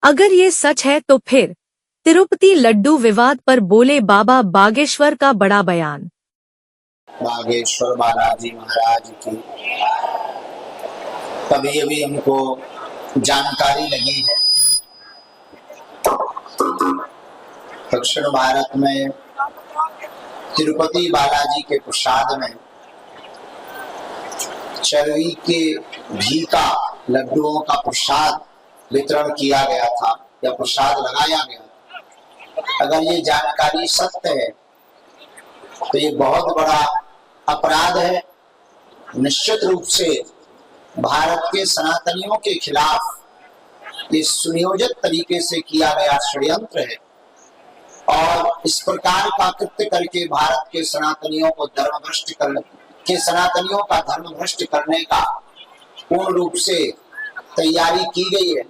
अगर ये सच है तो फिर तिरुपति लड्डू विवाद पर बोले बाबा बागेश्वर का बड़ा बयान। बागेश्वर बालाजी महाराज की कभी अभी हमको जानकारी लगी है। दक्षिण भारत में तिरुपति बालाजी के प्रसाद में चरवी के घी का लड्डुओं का प्रसाद वितरण किया गया था या प्रसाद लगाया गया। अगर ये जानकारी सत्य है तो ये बहुत बड़ा अपराध है। निश्चित रूप से भारत के सनातनियों के खिलाफ ये सुनियोजित तरीके से किया गया षड्यंत्र है और इस प्रकार का कृत्य करके भारत के सनातनियों को धर्मभ्रष्ट करने का पूर्ण रूप से तैयारी की गई है।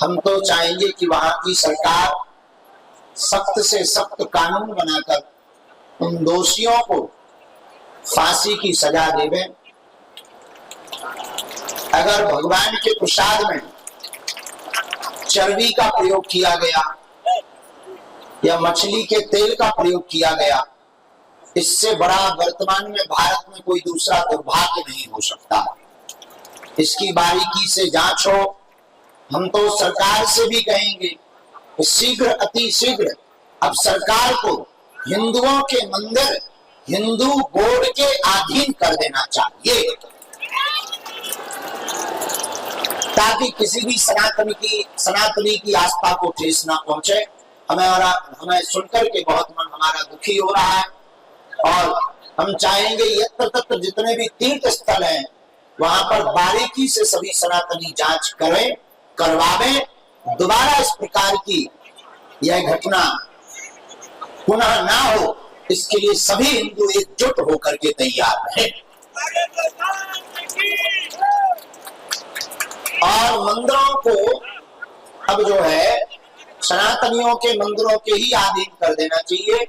हम तो चाहेंगे कि वहां की सरकार सख्त से सख्त कानून बनाकर उन दोषियों को फांसी की सजा देवे। अगर भगवान के प्रसाद में चर्बी का प्रयोग किया गया या मछली के तेल का प्रयोग किया गया, इससे बड़ा वर्तमान में भारत में कोई दूसरा दुर्भाग्य नहीं हो सकता। इसकी बारीकी से जांच हो। हम तो सरकार से भी कहेंगे शीघ्र अति शीघ्र अब सरकार को हिंदुओं के मंदिर हिंदू बोर्ड के अधीन कर देना चाहिए ताकि किसी भी सनातनी की आस्था को ठेस ना पहुंचे। हमें सुनकर के बहुत मन हमारा दुखी हो रहा है और हम चाहेंगे यत्र तत्र जितने भी तीर्थ स्थल हैं वहां पर बारीकी से सभी सनातनी जांच करवावें। दोबारा इस प्रकार की यह घटना पुनः ना हो, इसके लिए सभी हिंदू एकजुट होकर के तैयार रहें और मंदिरों को अब जो है सनातनियों के मंदिरों के ही अधीन कर देना चाहिए,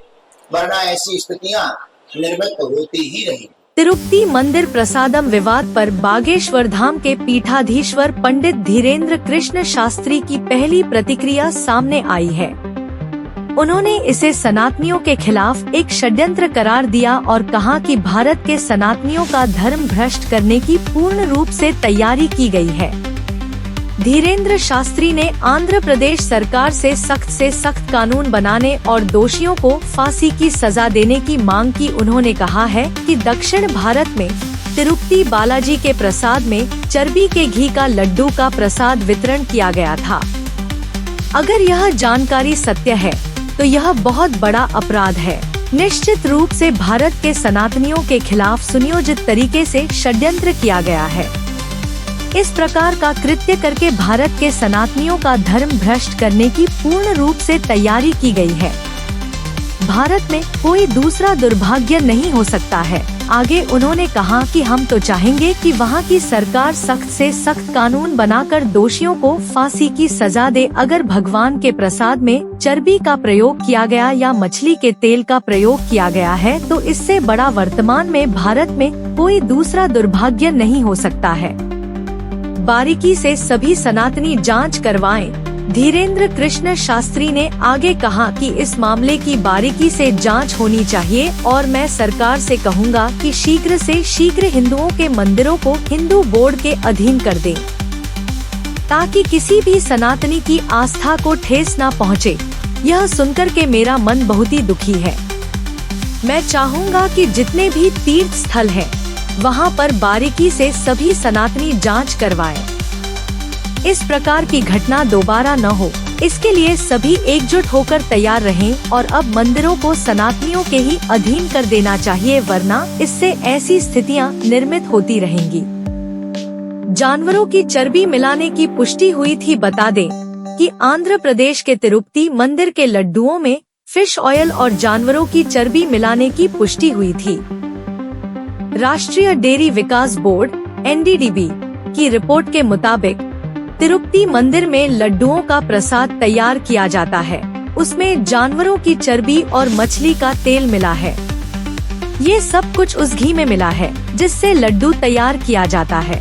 वरना ऐसी स्थितियां निर्मित होती ही रही। तिरुपति मंदिर प्रसादम विवाद पर बागेश्वर धाम के पीठाधीश्वर पंडित धीरेन्द्र कृष्ण शास्त्री की पहली प्रतिक्रिया सामने आई है। उन्होंने इसे सनातनियों के खिलाफ एक षड्यंत्र करार दिया और कहा कि भारत के सनातनियों का धर्म भ्रष्ट करने की पूर्ण रूप से तैयारी की गई है। धीरेन्द्र शास्त्री ने आंध्र प्रदेश सरकार से सख्त कानून बनाने और दोषियों को फांसी की सजा देने की मांग की। उन्होंने कहा है कि दक्षिण भारत में तिरुपति बालाजी के प्रसाद में चर्बी के घी का लड्डू का प्रसाद वितरण किया गया था। अगर यह जानकारी सत्य है तो यह बहुत बड़ा अपराध है। निश्चित रूप से भारत के सनातनियों के खिलाफ सुनियोजित तरीके से षड्यंत्र किया गया है। इस प्रकार का कृत्य करके भारत के सनातनियों का धर्म भ्रष्ट करने की पूर्ण रूप से तैयारी की गई है। भारत में कोई दूसरा दुर्भाग्य नहीं हो सकता है। आगे उन्होंने कहा कि हम तो चाहेंगे कि वहां की सरकार सख्त से सख्त कानून बनाकर दोषियों को फांसी की सजा दे। अगर भगवान के प्रसाद में चर्बी का प्रयोग किया गया या मछली के तेल का प्रयोग किया गया है तो इससे बड़ा वर्तमान में भारत में कोई दूसरा दुर्भाग्य नहीं हो सकता है। बारीकी से सभी सनातनी जांच करवाएं। धीरेन्द्र कृष्ण शास्त्री ने आगे कहा कि इस मामले की बारीकी से जांच होनी चाहिए और मैं सरकार से कहूंगा कि शीघ्र से शीघ्र हिंदुओं के मंदिरों को हिंदू बोर्ड के अधीन कर दें ताकि किसी भी सनातनी की आस्था को ठेस न पहुंचे। यह सुनकर के मेरा मन बहुत ही दुखी है। मैं चाहूंगा कि जितने भी तीर्थ स्थल हैं वहां पर बारीकी से सभी सनातनी जांच करवाएं। इस प्रकार की घटना दोबारा न हो, इसके लिए सभी एकजुट होकर तैयार रहें और अब मंदिरों को सनातनियों के ही अधीन कर देना चाहिए, वरना इससे ऐसी स्थितियां निर्मित होती रहेंगी। जानवरों की चर्बी मिलाने की पुष्टि हुई थी। बता दें कि आंध्र प्रदेश के तिरुपति मंदिर के लड्डुओं में फिश ऑयल और जानवरों की चर्बी मिलाने की पुष्टि हुई थी। राष्ट्रीय डेयरी विकास बोर्ड (NDDB) की रिपोर्ट के मुताबिक तिरुपति मंदिर में लड्डुओं का प्रसाद तैयार किया जाता है, उसमें जानवरों की चर्बी और मछली का तेल मिला है। ये सब कुछ उस घी में मिला है जिससे लड्डू तैयार किया जाता है।